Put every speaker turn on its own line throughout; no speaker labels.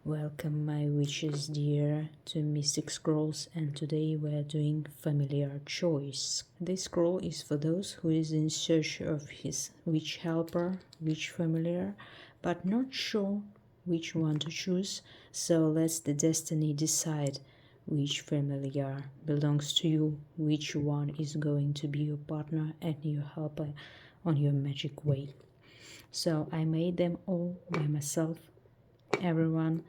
Welcome my witches dear to Mystic Scrolls, and today we are doing Familiar Choice. This scroll is for those who is in search of his witch helper, witch familiar, but not sure which one to choose, so let the destiny decide which familiar belongs to you, which one is going to be your partner and your helper on your magic way. So I made them all by myself. Everyone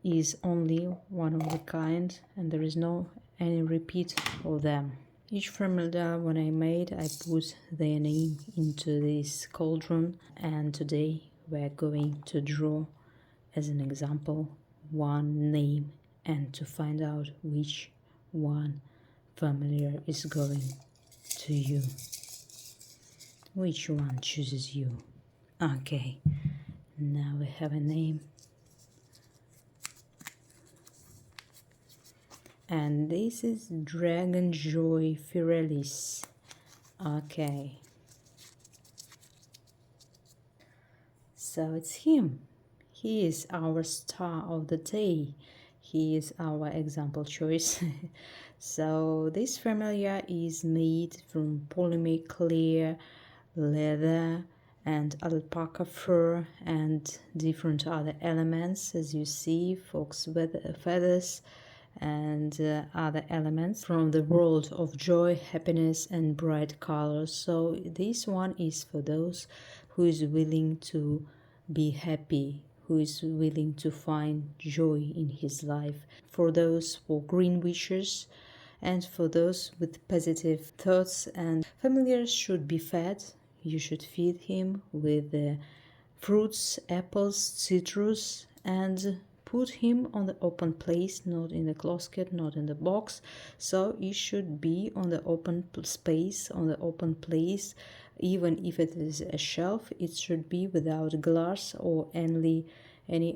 is only one of the kind, and there is no any repeat of them. Each familiar when I made, I put their name into this cauldron, and today we're going to draw as an example one name and to find out which one familiar is going to you. Which one chooses you? Okay, now we have a name. And this is Dragon Joy Firelis. Okay. So it's him. He is our star of the day. He is our example choice. So this familiar is made from polymer clear, leather, and alpaca fur, and different other elements, as you see, fox feathers, and other elements from the world of joy, happiness, and bright colors. So this one is for those who is willing to be happy, who is willing to find joy in his life, for those for green wishes, and for those with positive thoughts. And familiars should be fed. You should feed him with fruits, apples, citrus, and put him on the open place, not in the closet, not in the box. So it should be on the open space, on the open place. Even if it is a shelf, it should be without glass or any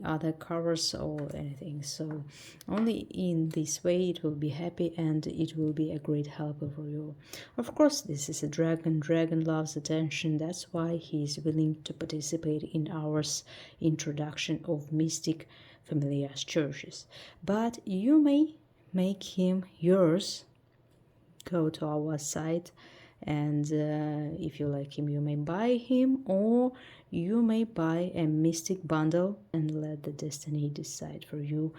other covers or anything. So only in this way it will be happy and it will be a great helper for you. Of course, this is a dragon. Dragon loves attention. That's why he is willing to participate in our introduction of mystic familiar churches. But you may make him yours. Go to our site, and if you like him, you may buy him, or you may buy a mystic bundle and let the destiny decide for you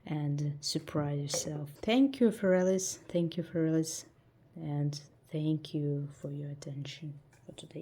and surprise yourself. Thank you, Firelis. Thank you, Firelis, and thank you for your attention for today.